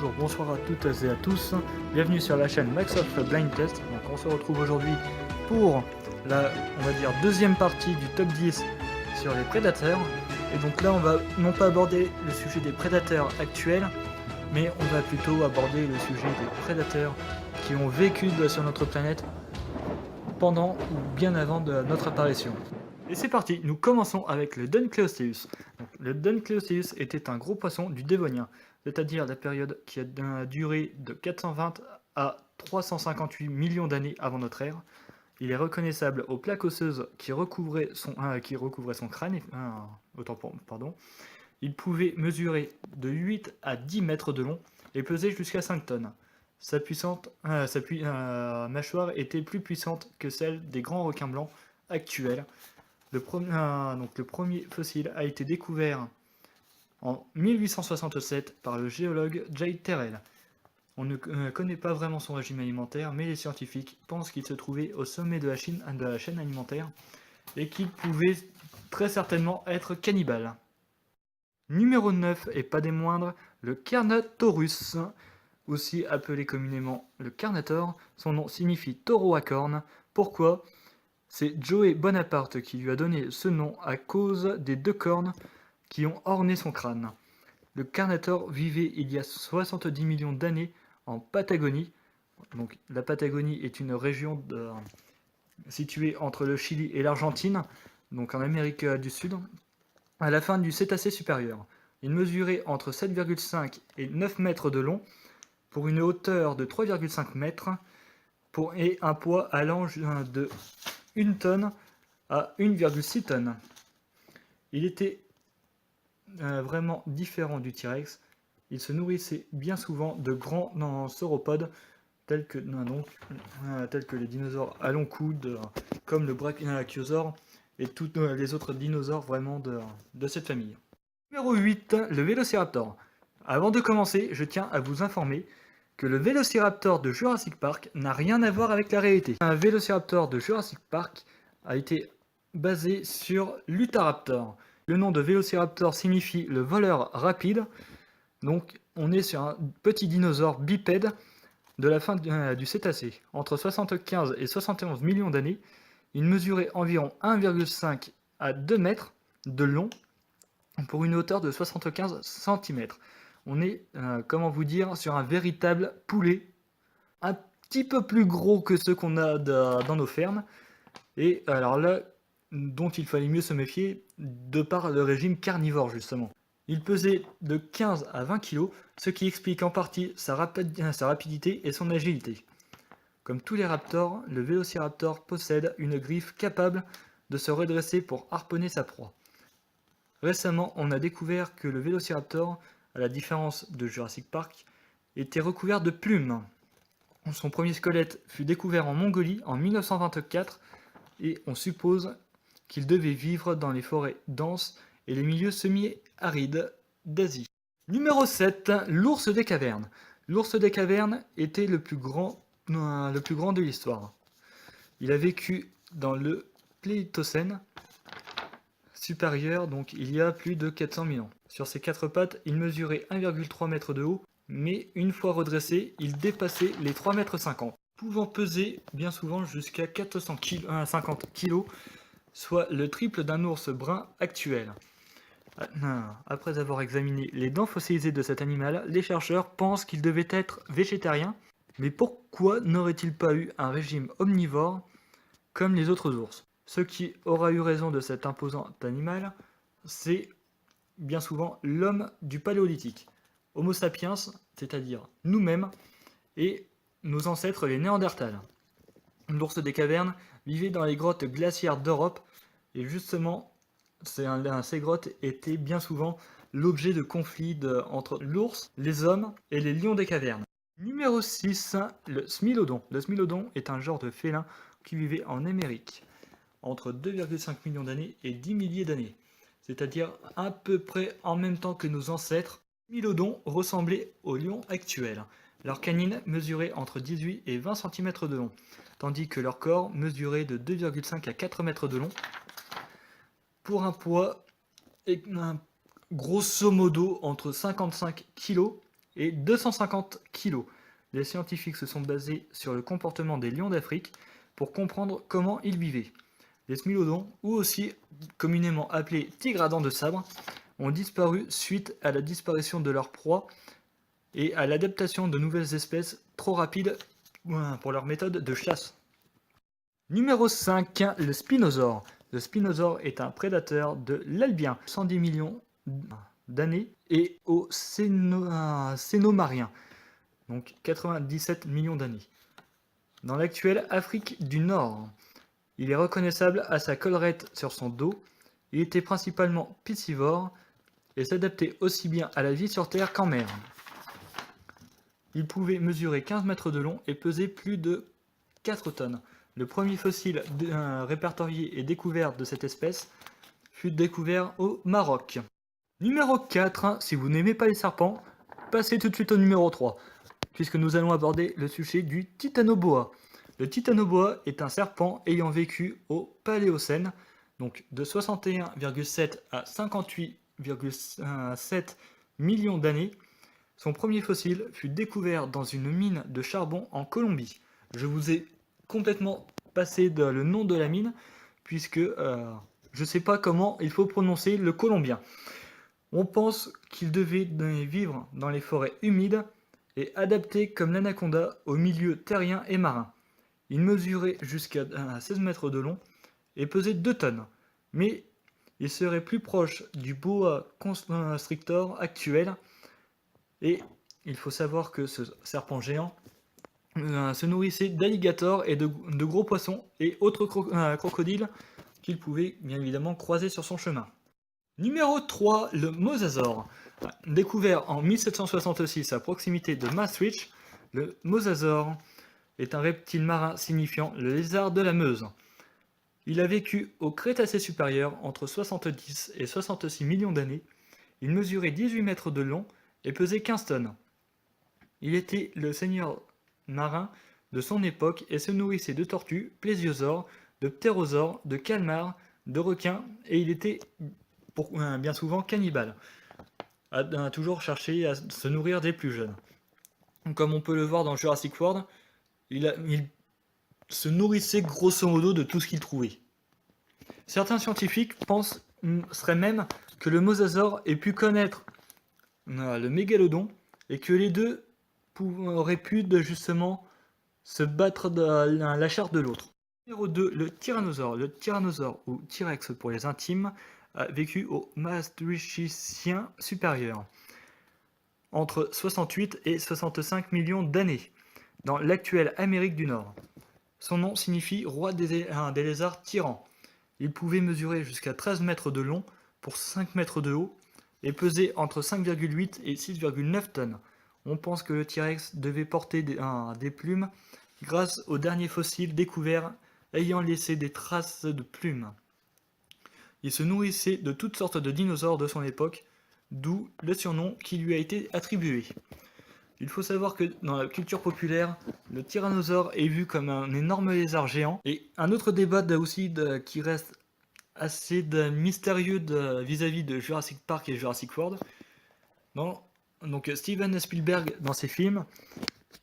Bonjour, bonsoir à toutes et à tous, bienvenue sur la chaîne Max of Blind Test. Donc on se retrouve aujourd'hui pour la, on va dire, deuxième partie du top 10 sur les prédateurs. Et donc là on va non pas aborder le sujet des prédateurs actuels, mais on va plutôt aborder le sujet des prédateurs qui ont vécu sur notre planète pendant ou bien avant notre apparition. Et c'est parti, nous commençons avec le Dunkleosteus. Donc, le Dunkleosteus était un gros poisson du Dévonien, c'est-à-dire la période qui a duré de 420 à 358 millions d'années avant notre ère. Il est reconnaissable aux plaques osseuses qui recouvraient son crâne. Pardon. Il pouvait mesurer de 8 à 10 mètres de long et peser jusqu'à 5 tonnes. Sa mâchoire était plus puissante que celle des grands requins blancs actuels. Le premier fossile a été découvert en 1867 par le géologue J. Terrell. On ne connaît pas vraiment son régime alimentaire, mais les scientifiques pensent qu'il se trouvait au sommet de la chaîne alimentaire et qu'il pouvait très certainement être cannibale. Numéro 9, et pas des moindres, le Carnotaurus, aussi appelé communément le Carnator. Son nom signifie taureau à cornes. Pourquoi ? C'est Joey Bonaparte qui lui a donné ce nom à cause des deux cornes qui ont orné son crâne. Le Carnator vivait il y a 70 millions d'années en Patagonie. Donc, la Patagonie est une région située entre le Chili et l'Argentine, donc en Amérique du Sud, à la fin du Cétacé supérieur. Il mesurait entre 7,5 et 9 mètres de long, pour une hauteur de 3,5 mètres, et un poids allant de 1 tonne à 1,6 tonnes. Il était vraiment différent du T-Rex. Il se nourrissait bien souvent de grands sauropodes tels que les dinosaures à long coude, comme le Brachiosaure et tous les autres dinosaures vraiment de cette famille. Numéro 8, le Vélociraptor. Avant de commencer, je tiens à vous informer que le Vélociraptor de Jurassic Park n'a rien à voir avec la réalité. Un Vélociraptor de Jurassic Park a été basé sur l'Utahraptor. Le nom de Vélociraptor signifie le voleur rapide. Donc on est sur un petit dinosaure bipède de la fin du Cétacé. Entre 75 et 71 millions d'années, il mesurait environ 1,5 à 2 mètres de long pour une hauteur de 75 cm. On est, comment vous dire, sur un véritable poulet, un petit peu plus gros que ceux qu'on a dans nos fermes. Et alors là, dont il fallait mieux se méfier, de par le régime carnivore justement. Il pesait de 15 à 20 kg, ce qui explique en partie sa rapidité et son agilité. Comme tous les raptors, le Vélociraptor possède une griffe capable de se redresser pour harponner sa proie. Récemment, on a découvert que le Vélociraptor, à la différence de Jurassic Park, était recouvert de plumes. Son premier squelette fut découvert en Mongolie en 1924 et on suppose qu'il devait vivre dans les forêts denses et les milieux semi-arides d'Asie. Numéro 7, l'ours des cavernes. L'ours des cavernes était le plus grand de l'histoire. Il a vécu dans le Pléistocène supérieur, donc il y a plus de 400 000 ans. Sur ses quatre pattes, il mesurait 1,3 m de haut, mais une fois redressé, il dépassait les 3,50 m, pouvant peser bien souvent jusqu'à 450 kg, soit le triple d'un ours brun actuel. Après avoir examiné les dents fossilisées de cet animal, les chercheurs pensent qu'il devait être végétarien, mais pourquoi n'aurait-il pas eu un régime omnivore comme les autres ours? Ce qui aura eu raison de cet imposant animal, c'est bien souvent l'homme du paléolithique, Homo sapiens, c'est-à-dire nous-mêmes, et nos ancêtres les Néandertals. L'ours des cavernes vivait dans les grottes glaciaires d'Europe, et justement, ces grottes étaient bien souvent l'objet de conflits entre l'ours, les hommes et les lions des cavernes. Numéro 6, le Smilodon. Le Smilodon est un genre de félin qui vivait en Amérique entre 2,5 millions d'années et 10 milliers d'années, c'est-à-dire à peu près en même temps que nos ancêtres. Les Smilodons ressemblaient aux lions actuels. Leurs canines mesuraient entre 18 et 20 cm de long, tandis que leur corps mesurait de 2,5 à 4 mètres de long, pour un poids grosso modo entre 55 kg et 250 kg. Les scientifiques se sont basés sur le comportement des lions d'Afrique pour comprendre comment ils vivaient. Les smilodons, ou aussi communément appelés tigres à dents de sabre, ont disparu suite à la disparition de leur proie et à l'adaptation de nouvelles espèces trop rapides pour leur méthode de chasse. Numéro 5, le spinosaure. Le spinosaure est un prédateur de l'Albien, 110 millions d'années, et au Cénomarien, donc 97 millions d'années. Dans l'actuelle Afrique du Nord, il est reconnaissable à sa collerette sur son dos. Il était principalement piscivore et s'adaptait aussi bien à la vie sur Terre qu'en mer. Il pouvait mesurer 15 mètres de long et peser plus de 4 tonnes. Le premier fossile répertorié et découvert de cette espèce fut découvert au Maroc. Numéro 4, si vous n'aimez pas les serpents, passez tout de suite au numéro 3, puisque nous allons aborder le sujet du titanoboa. Le titanoboa est un serpent ayant vécu au Paléocène, donc de 61,7 à 58,7 millions d'années. Son premier fossile fut découvert dans une mine de charbon en Colombie. Je vous ai complètement passé le nom de la mine, puisque je ne sais pas comment il faut prononcer le colombien. On pense qu'il devait vivre dans les forêts humides et adapté comme l'anaconda au milieu terrien et marin. Il mesurait jusqu'à 16 mètres de long et pesait 2 tonnes, mais il serait plus proche du boa constrictor actuel. Et il faut savoir que ce serpent géant se nourrissait d'alligators et de gros poissons et autres crocodiles qu'il pouvait bien évidemment croiser sur son chemin. Numéro 3, le mosasaure. Découvert en 1766 à proximité de Maastricht, le mosasaure est un reptile marin signifiant le lézard de la Meuse. Il a vécu au Crétacé supérieur entre 70 et 66 millions d'années. Il mesurait 18 mètres de long et pesait 15 tonnes. Il était le seigneur marin de son époque et se nourrissait de tortues, plésiosaures, de ptérosaures, de calmars, de requins, et il était bien souvent cannibale, a toujours cherché à se nourrir des plus jeunes. Comme on peut le voir dans Jurassic World, il se nourrissait grosso modo de tout ce qu'il trouvait. Certains scientifiques seraient même que le mosasaure ait pu connaître le mégalodon et que les deux auraient pu justement se battre de la chair de l'autre. Numéro 2, le tyrannosaure. Le tyrannosaure, ou T-Rex pour les intimes, a vécu au Maastrichtien supérieur, entre 68 et 65 millions d'années, dans l'actuelle Amérique du Nord. Son nom signifie roi des lézards tyrans. Il pouvait mesurer jusqu'à 13 mètres de long pour 5 mètres de haut et pesait entre 5,8 et 6,9 tonnes. On pense que le T-Rex devait porter des plumes grâce aux derniers fossiles découverts ayant laissé des traces de plumes. Il se nourrissait de toutes sortes de dinosaures de son époque, d'où le surnom qui lui a été attribué. Il faut savoir que dans la culture populaire, le tyrannosaure est vu comme un énorme lézard géant. Et un autre débat qui reste assez mystérieux vis-à-vis de Jurassic Park et Jurassic World. Donc Steven Spielberg, dans ses films,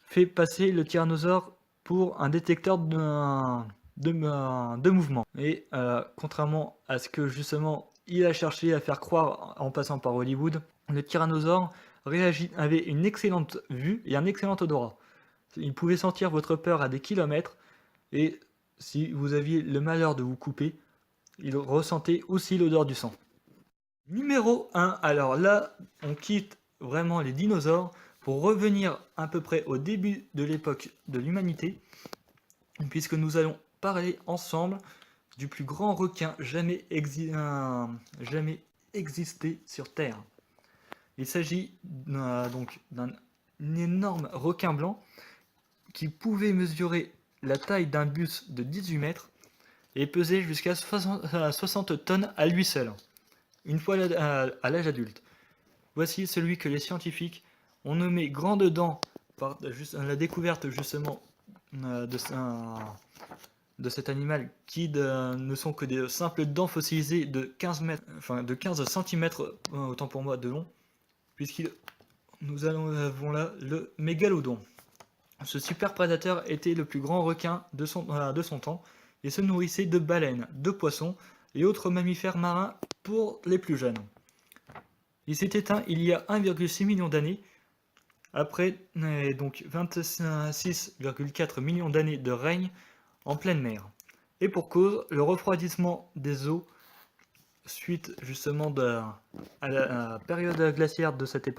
fait passer le tyrannosaure pour un détecteur de mouvement. Et contrairement à ce que justement il a cherché à faire croire en passant par Hollywood, le tyrannosaure avait une excellente vue et un excellent odorat. Il pouvait sentir votre peur à des kilomètres, et si vous aviez le malheur de vous couper, il ressentait aussi l'odeur du sang. Numéro 1, alors là, on quitte vraiment les dinosaures pour revenir à peu près au début de l'époque de l'humanité, puisque nous allons parler ensemble du plus grand requin jamais existé sur Terre. Il s'agit donc d'un énorme requin blanc qui pouvait mesurer la taille d'un bus de 18 mètres et peser jusqu'à 60 tonnes à lui seul, une fois à l'âge adulte. Voici celui que les scientifiques ont nommé Grande Dent par la découverte justement de cet animal qui ne sont que des simples dents fossilisées de 15 cm, autant pour moi, de long, puisqu'il nous avons là le mégalodon. Ce super prédateur était le plus grand requin de son temps et se nourrissait de baleines, de poissons et autres mammifères marins pour les plus jeunes. Il s'est éteint il y a 1,6 million d'années, après donc 26,4 millions d'années de règne en pleine mer. Et pour cause, le refroidissement des eaux suite justement à la période glaciaire de cette époque